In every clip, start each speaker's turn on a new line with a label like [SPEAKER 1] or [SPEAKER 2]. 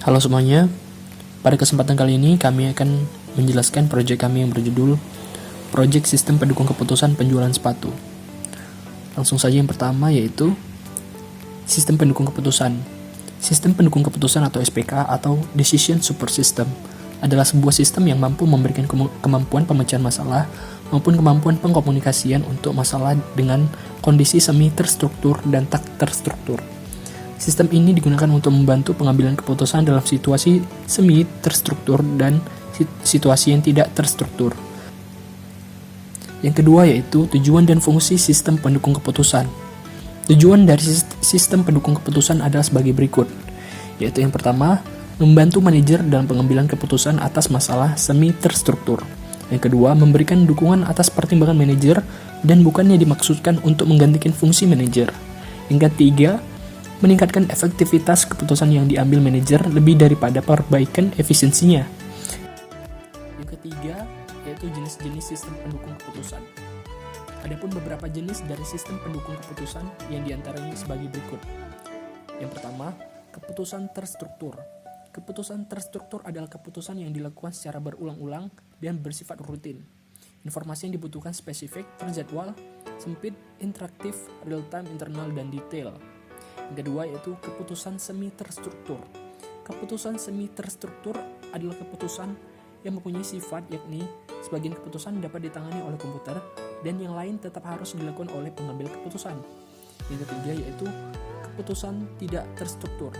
[SPEAKER 1] Halo semuanya, pada kesempatan kali ini kami akan menjelaskan proyek kami yang berjudul Proyek Sistem Pendukung Keputusan Penjualan Sepatu. Langsung saja yang pertama yaitu Sistem Pendukung Keputusan. Sistem Pendukung Keputusan atau SPK atau Decision Support System adalah sebuah sistem yang mampu memberikan kemampuan pemecahan masalah maupun kemampuan pengkomunikasian untuk masalah dengan kondisi semi terstruktur dan tak terstruktur. Sistem ini digunakan untuk membantu pengambilan keputusan dalam situasi semi terstruktur dan situasi yang tidak terstruktur. Yang kedua yaitu tujuan dan fungsi sistem pendukung keputusan. Tujuan dari sistem pendukung keputusan adalah sebagai berikut, yaitu yang pertama, membantu manajer dalam pengambilan keputusan atas masalah semi terstruktur. Yang kedua, memberikan dukungan atas pertimbangan manajer dan bukannya dimaksudkan untuk menggantikan fungsi manajer. Yang ketiga, meningkatkan efektivitas keputusan yang diambil manajer lebih daripada perbaikan efisiensinya. Yang ketiga, yaitu jenis-jenis sistem pendukung keputusan. Adapun beberapa jenis dari sistem pendukung keputusan yang diantaranya sebagai berikut. Yang pertama, keputusan terstruktur. Keputusan terstruktur adalah keputusan yang dilakukan secara berulang-ulang dan bersifat rutin. Informasi yang dibutuhkan spesifik, terjadwal, sempit, interaktif, real-time, internal, dan detail. Yang kedua yaitu keputusan semi terstruktur. Keputusan semi terstruktur adalah keputusan yang mempunyai sifat yakni sebagian keputusan dapat ditangani oleh komputer dan yang lain tetap harus dilakukan oleh pengambil keputusan. Yang ketiga yaitu keputusan tidak terstruktur.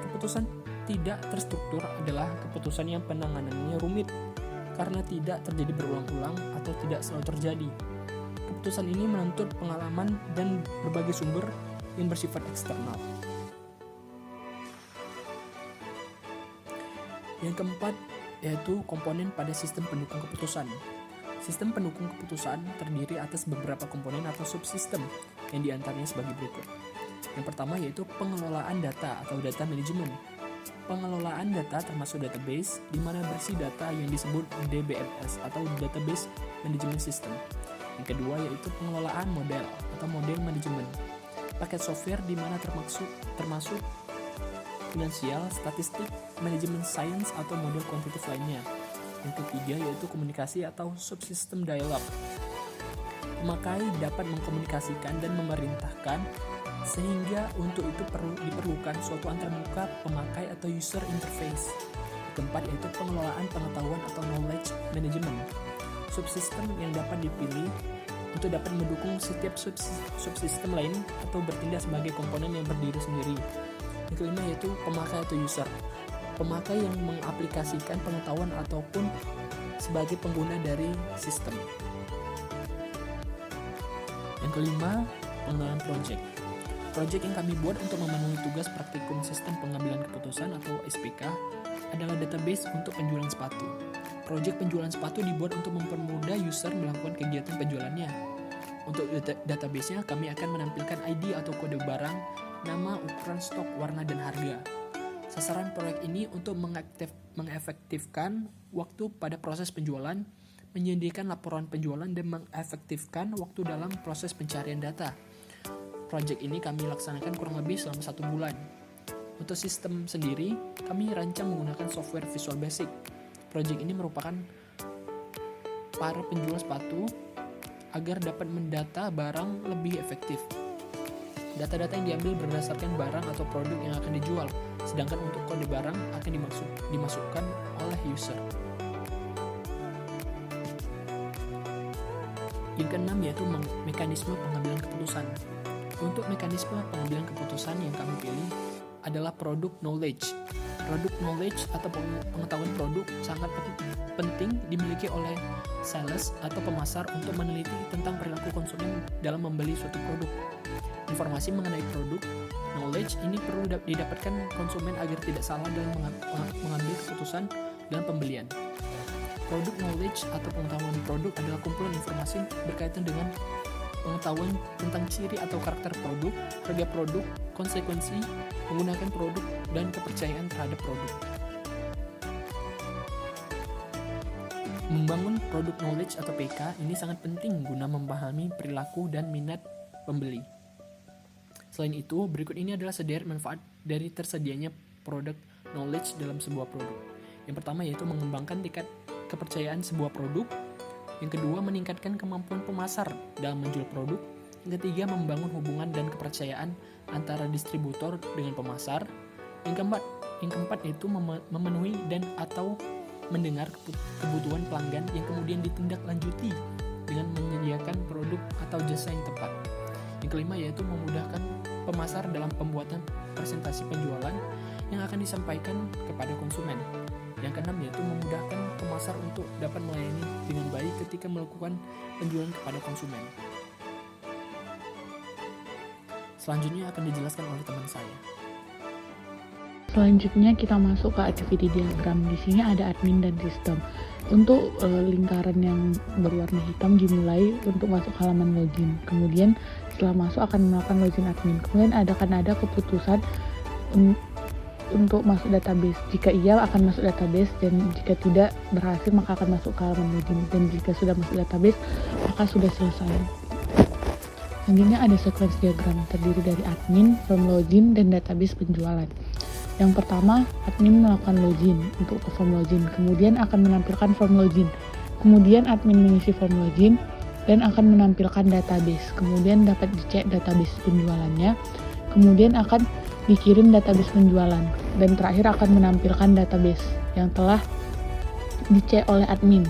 [SPEAKER 1] Keputusan tidak terstruktur adalah keputusan yang penanganannya rumit karena tidak terjadi berulang-ulang atau tidak selalu terjadi. Keputusan ini menuntut pengalaman dan berbagai sumber yang bersifat eksternal. Yang keempat yaitu komponen pada sistem pendukung keputusan. Sistem pendukung keputusan terdiri atas beberapa komponen atau subsistem yang diantaranya sebagai berikut. Yang pertama yaitu pengelolaan data atau data manajemen. Pengelolaan data termasuk database di mana bersih data yang disebut DBMS atau Database Management System. Yang kedua yaitu pengelolaan model atau model manajemen. Paket software di mana termasuk finansial, statistik, manajemen sains atau model kuantitatif lainnya. Yang ketiga yaitu komunikasi atau subsistem dialog. Pemakai dapat mengkomunikasikan dan memerintahkan sehingga untuk itu diperlukan suatu antarmuka pemakai atau user interface. Keempat yaitu pengelolaan pengetahuan atau knowledge management. Subsistem yang dapat dipilih untuk dapat mendukung setiap subsistem lain atau bertindak sebagai komponen yang berdiri sendiri. Yang kelima yaitu pemakai atau user. Pemakai yang mengaplikasikan pengetahuan ataupun sebagai pengguna dari sistem. Yang kelima, pengenalan project. Project yang kami buat untuk memenuhi tugas praktikum sistem pengambilan keputusan atau SPK adalah database untuk penjualan sepatu. Proyek penjualan sepatu dibuat untuk mempermudah user melakukan kegiatan penjualannya. Untuk database-nya, kami akan menampilkan ID atau kode barang, nama, ukuran stok, warna, dan harga. Sasaran proyek ini untuk mengefektifkan waktu pada proses penjualan, menyediakan laporan penjualan, dan mengefektifkan waktu dalam proses pencarian data. Proyek ini kami laksanakan kurang lebih selama 1 bulan. Untuk sistem sendiri, kami rancang menggunakan software Visual Basic. Proyek ini merupakan para penjual sepatu agar dapat mendata barang lebih efektif. Data-data yang diambil berdasarkan barang atau produk yang akan dijual, sedangkan untuk kode barang akan dimasukkan oleh user. Yang keenam yaitu mekanisme pengambilan keputusan. Untuk mekanisme pengambilan keputusan yang kami pilih adalah product knowledge. Product knowledge atau pengetahuan produk sangat penting dimiliki oleh sales atau pemasar untuk meneliti tentang perilaku konsumen dalam membeli suatu produk. Informasi mengenai produk knowledge ini perlu didapatkan konsumen agar tidak salah dalam mengambil keputusan dalam pembelian. Product knowledge atau pengetahuan produk adalah kumpulan informasi berkaitan dengan pengetahuan tentang ciri atau karakter produk, harga produk, konsekuensi menggunakan produk, dan kepercayaan terhadap produk. Membangun product knowledge atau PK ini sangat penting guna memahami perilaku dan minat pembeli. Selain itu, berikut ini adalah sederet manfaat dari tersedianya produk knowledge dalam sebuah produk. Yang pertama yaitu mengembangkan tingkat kepercayaan sebuah produk. Yang kedua, meningkatkan kemampuan pemasar dalam menjual produk. Yang ketiga, membangun hubungan dan kepercayaan antara distributor dengan pemasar. Yang keempat yaitu memenuhi dan atau mendengar kebutuhan pelanggan yang kemudian ditindaklanjuti dengan menyediakan produk atau jasa yang tepat. Yang kelima yaitu memudahkan pemasar dalam pembuatan presentasi penjualan yang akan disampaikan kepada konsumen. Yang keenam yaitu memudahkan pemasar untuk dapat melayani dengan baik ketika melakukan penjualan kepada konsumen. Selanjutnya akan dijelaskan oleh teman saya.
[SPEAKER 2] Selanjutnya kita masuk ke activity diagram. Di sini ada admin dan sistem. Untuk lingkaran yang berwarna hitam dimulai untuk masuk halaman login. Kemudian setelah masuk akan melakukan login admin. Kemudian akan ada keputusan untuk masuk database. Jika iya akan masuk database, dan jika tidak berhasil maka akan masuk ke halaman login. Dan jika sudah masuk database maka sudah selesai. Selanjutnya ada sequence diagram terdiri dari admin, form login, dan database penjualan. Yang pertama, admin melakukan login untuk ke form login, kemudian akan menampilkan form login. Kemudian admin mengisi form login dan akan menampilkan database. Kemudian dapat dicek database penjualannya. Kemudian akan dikirim database penjualan dan terakhir akan menampilkan database yang telah dicek oleh admin.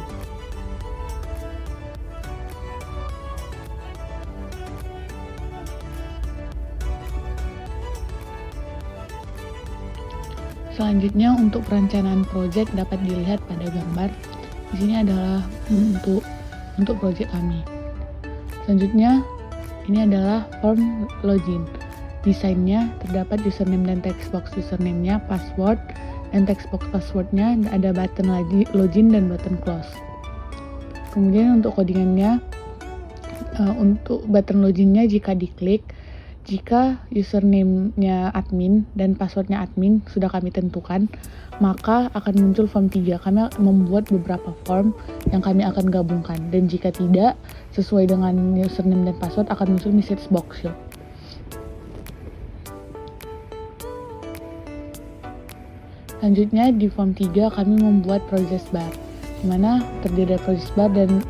[SPEAKER 2] Selanjutnya untuk perencanaan project dapat dilihat pada gambar. Di sini adalah untuk project kami. Selanjutnya ini adalah form login. Desainnya terdapat username dan text box username-nya, password dan text box password-nya, ada button login dan button close. Kemudian untuk codingannya, untuk button login-nya jika diklik, jika username-nya admin dan password-nya admin sudah kami tentukan, maka akan muncul form 3. Kami membuat beberapa form yang kami akan gabungkan, dan jika tidak sesuai dengan username dan password akan muncul message box. Selanjutnya di form 3 kami membuat progress bar, di mana terdiri dari progress bar dan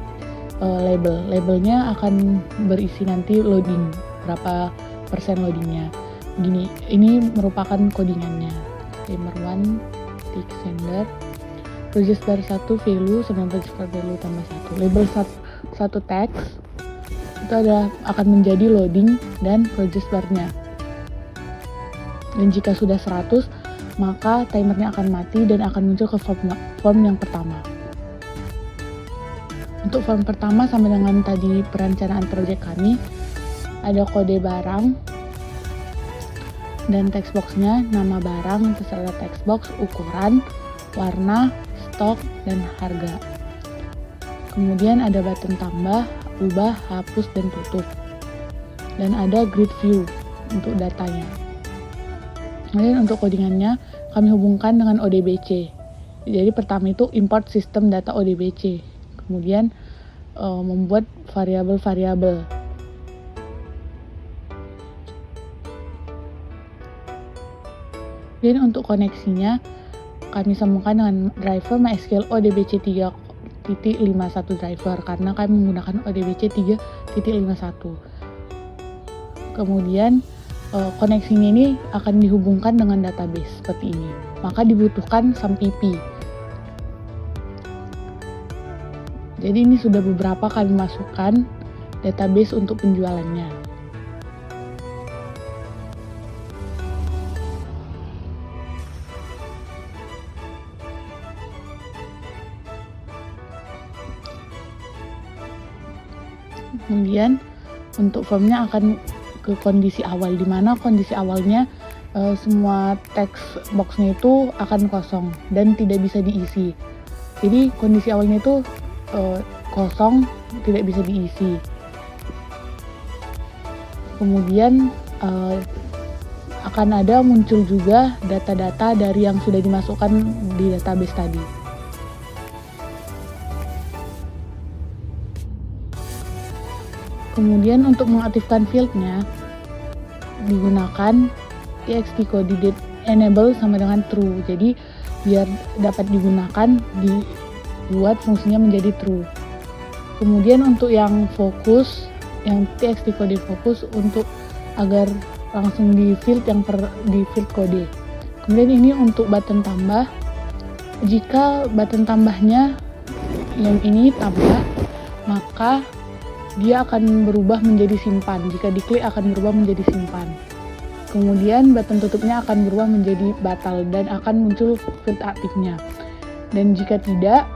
[SPEAKER 2] label. Labelnya akan berisi nanti loading, berapa persen loadingnya. Begini, ini merupakan codingannya. Timer 1, tick sender, progress bar 1 value sama progress bar value tambah 1. Label 1 text itu akan menjadi loading dan progress bar-nya. Dan jika sudah 100, maka timernya akan mati dan akan muncul ke form yang pertama. Untuk form pertama sama dengan tadi perencanaan project kami, ada kode barang dan text box-nya, nama barang beserta text box, ukuran, warna, stok, dan harga. Kemudian ada button tambah, ubah, hapus, dan tutup. Dan ada grid view untuk datanya. Kemudian untuk codingannya kami hubungkan dengan ODBC. Jadi pertama itu import sistem data ODBC. Kemudian membuat variabel-variabel. Dan untuk koneksinya kami sambungkan dengan driver MySQL ODBC 3.51 driver karena kami menggunakan ODBC 3.51. Kemudian koneksinya ini akan dihubungkan dengan database seperti ini. Maka dibutuhkan SAMPP. Jadi ini sudah beberapa kami masukkan database untuk penjualannya. Kemudian untuk formnya akan ke kondisi awal, di mana kondisi awalnya semua text boxnya itu akan kosong dan tidak bisa diisi. Jadi kondisi awalnya itu kosong, tidak bisa diisi. Kemudian akan ada muncul juga data-data dari yang sudah dimasukkan di database tadi. Kemudian untuk mengaktifkan fieldnya digunakan txt coded enable sama dengan true. Jadi biar dapat digunakan, dibuat fungsinya menjadi true. Kemudian untuk yang fokus, yang txt kode fokus, untuk agar langsung di field di field kode. Kemudian ini untuk button tambah. Jika button tambahnya yang ini tambah, maka dia akan berubah menjadi simpan. Jika diklik akan berubah menjadi simpan. Kemudian button tutupnya akan berubah menjadi batal dan akan muncul field aktifnya. Dan jika tidak,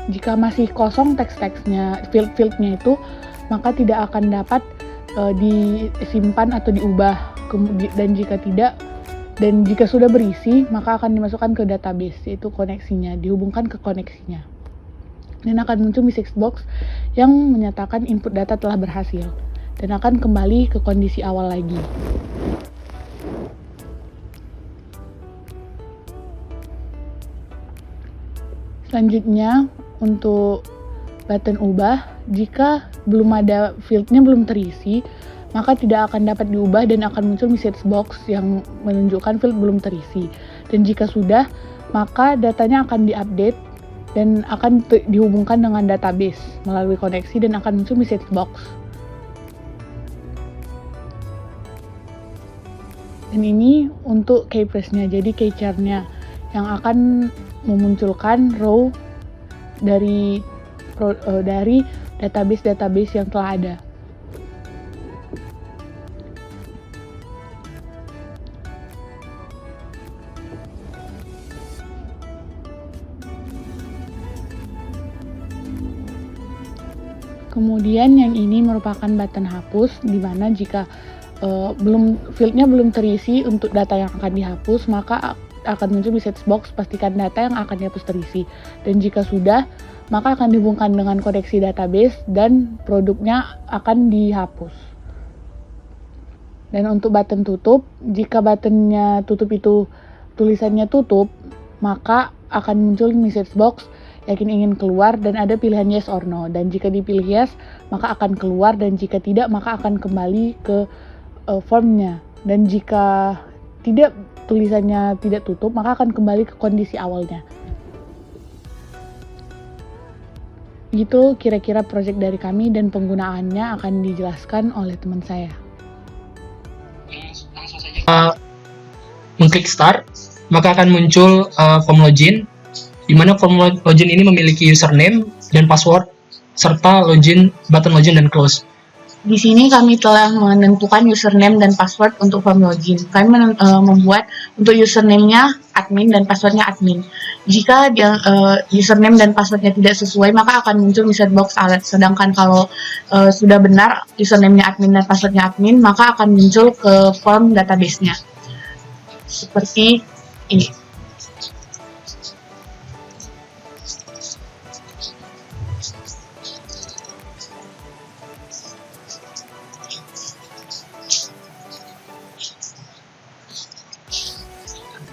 [SPEAKER 2] jika masih kosong teks-teksnya, field-fieldnya itu, maka tidak akan dapat disimpan atau diubah. Dan jika tidak, dan jika sudah berisi, maka akan dimasukkan ke database, yaitu koneksinya, dihubungkan ke koneksinya. Dan akan muncul message box yang menyatakan input data telah berhasil dan akan kembali ke kondisi awal lagi. Selanjutnya untuk button ubah, jika belum ada fieldnya belum terisi, maka tidak akan dapat diubah dan akan muncul message box yang menunjukkan field belum terisi. Dan jika sudah, maka datanya akan diupdate dan akan dihubungkan dengan database melalui koneksi dan akan muncul message box. Dan ini untuk key phrase-nya, jadi key char-nya yang akan memunculkan row dari database yang telah ada. Kemudian yang ini merupakan button hapus, di mana jika fieldnya belum terisi untuk data yang akan dihapus, maka akan muncul message box pastikan data yang akan dihapus terisi. Dan jika sudah, maka akan dihubungkan dengan koneksi database dan produknya akan dihapus. Dan untuk button tutup, jika buttonnya tutup itu tulisannya tutup, maka akan muncul message box yakin ingin keluar dan ada pilihan yes or no. Dan jika dipilih yes, maka akan keluar, dan jika tidak, maka akan kembali ke formnya. Dan jika tidak, tulisannya tidak tutup, maka akan kembali ke kondisi awalnya. Gitu kira-kira project dari kami, dan penggunaannya akan dijelaskan oleh teman saya.
[SPEAKER 1] Mengklik start, maka akan muncul form login, di mana form login ini memiliki username dan password serta button login dan close.
[SPEAKER 2] Di sini kami telah menentukan username dan password untuk form login. Kami membuat untuk username-nya admin dan passwordnya admin. Jika username dan passwordnya tidak sesuai, maka akan muncul message box alert. Sedangkan kalau sudah benar username-nya admin dan passwordnya admin, maka akan muncul ke form database-nya. Seperti ini.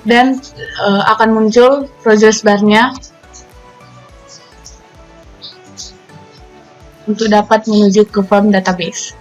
[SPEAKER 2] Dan akan muncul progress bar-nya untuk dapat menuju ke form database.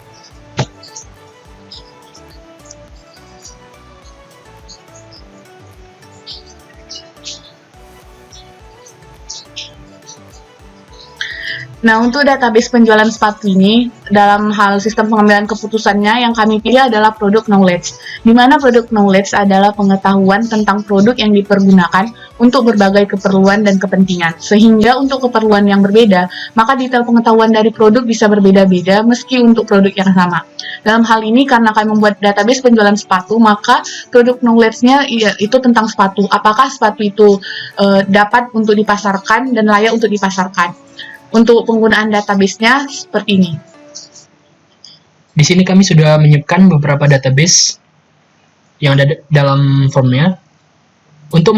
[SPEAKER 2] Nah, untuk database penjualan sepatu ini, dalam hal sistem pengambilan keputusannya, yang kami pilih adalah produk knowledge. Di mana produk knowledge adalah pengetahuan tentang produk yang dipergunakan untuk berbagai keperluan dan kepentingan. Sehingga untuk keperluan yang berbeda, maka detail pengetahuan dari produk bisa berbeda-beda meski untuk produk yang sama. Dalam hal ini, karena kami membuat database penjualan sepatu, maka produk knowledge-nya itu tentang sepatu. Apakah sepatu itu dapat untuk dipasarkan dan layak untuk dipasarkan. Untuk penggunaan database-nya seperti ini.
[SPEAKER 1] Di sini kami sudah menyiapkan beberapa database yang ada dalam formnya. Untuk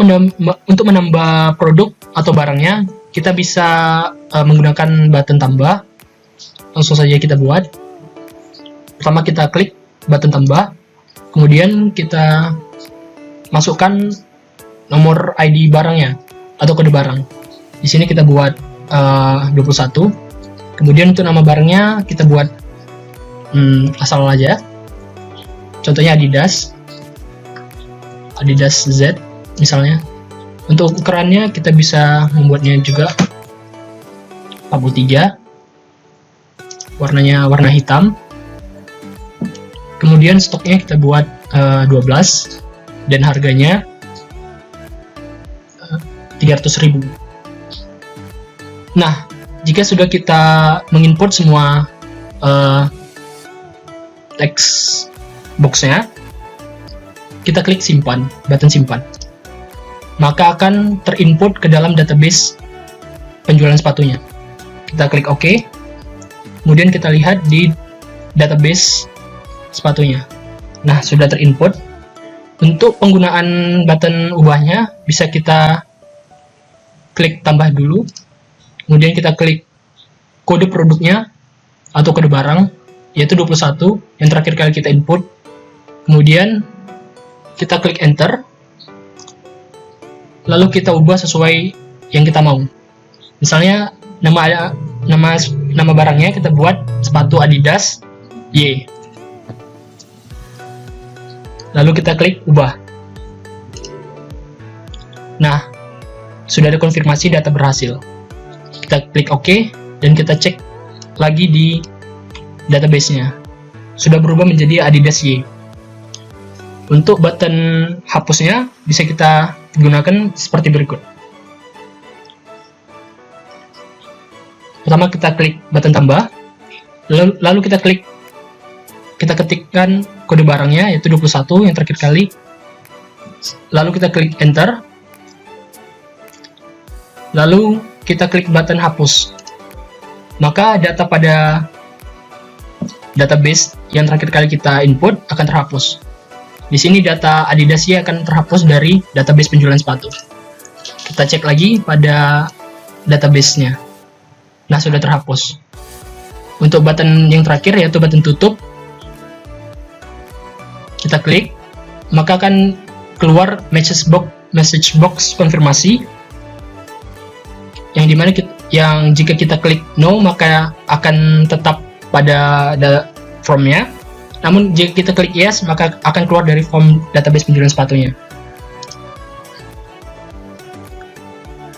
[SPEAKER 1] menambah produk atau barangnya, kita bisa menggunakan button tambah. Langsung saja kita buat. Pertama kita klik button tambah, kemudian kita masukkan nomor ID barangnya atau kode barang. Di sini kita buat 21. Kemudian untuk nama barangnya kita buat asal aja. Contohnya Adidas. Adidas Z misalnya. Untuk ukurannya kita bisa membuatnya juga 43, warnanya warna hitam. Kemudian stoknya kita buat 12 dan harganya 300.000. Nah, jika sudah kita menginput semua teks boxnya, kita klik simpan, button simpan, maka akan terinput ke dalam database penjualan sepatunya. Kita klik OK, kemudian kita lihat di database sepatunya. Nah, sudah terinput. Untuk penggunaan button ubahnya bisa kita klik tambah dulu, kemudian kita klik kode produknya atau kode barang, yaitu 21 yang terakhir kali kita input. Kemudian kita klik enter, lalu kita ubah sesuai yang kita mau. Misalnya nama barangnya kita buat sepatu Adidas Y, lalu kita klik ubah. Nah, sudah ada konfirmasi data berhasil. Kita klik OK dan kita cek lagi di database-nya. Sudah berubah menjadi Adidas Y. Untuk button hapusnya bisa kita gunakan seperti berikut. Pertama kita klik button tambah, lalu kita ketikkan kode barangnya yaitu 21 yang terakhir kali, lalu kita klik enter, lalu kita klik button hapus, maka data pada database yang terakhir kali kita input akan terhapus. Di sini data Adidas Y akan terhapus dari database penjualan sepatu. Kita cek lagi pada database-nya. Nah, sudah terhapus. Untuk button yang terakhir yaitu button tutup, kita klik, maka akan keluar message box konfirmasi yang dimana jika kita klik no maka akan tetap pada formnya. Namun jika kita klik yes maka akan keluar dari form database penjualan sepatunya.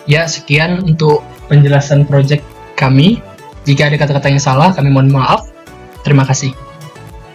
[SPEAKER 1] Ya, sekian untuk penjelasan project kami. Jika ada kata-kata yang salah, kami mohon maaf. Terima kasih.